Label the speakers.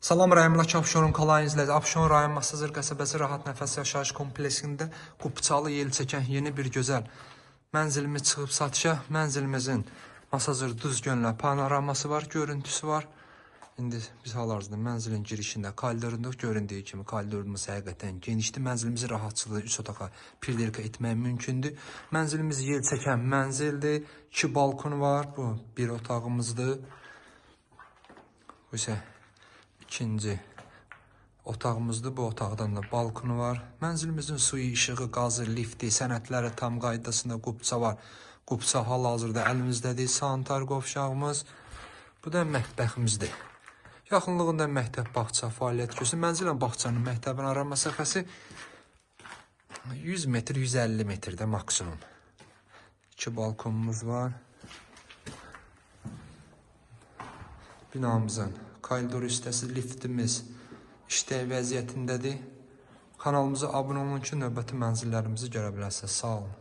Speaker 1: Salam rayonundakı Abşeron Kalayın izləyici. Abşeron rayon Masazır qəsəbəsi Rahat Nəfəs yaşayış kompleksində Qubçalı yel çəkən yeni bir gözəl mənzilimiz çıxıb satışa. Mənzilimizin Masazır düz gönlə panoraması var, görüntüsü var. İndi biz hal-hazırda mənzilin girişində koridorunda göründüyü kimi koridorumuz həqiqətən genişdir. Mənzilimizin rahatçılığı 3 otağa pirdelka etmək mümkündür. Mənzilimiz yel çəkən mənzildir. 2 balkonu var. Bu bir otağımızdır. Bu isə İkinci otağımızdır. Bu otaqdan da balkonu var. Mənzilimizin suyu, işığı, qazı, lifti, sənədləri tam qaydasında Qubça var. Qubça hal-hazırda əlimizdədir. Sanitar qovşağımız. Bu da mətbəximizdir. Yaxınlığında məktəb, bağça fəaliyyət göstərir. Mənzillə bağçanın məktəbin ara məsafəsi 100 metr, 150 metrdə maksimum. 2 balkonumuz var. Binamızın koridor hissəsi, liftimiz işlək vəziyyətindədir. Kanalımıza abunə olun ki, növbəti mənzillərimizi görə bilərsiniz. Sağ olun.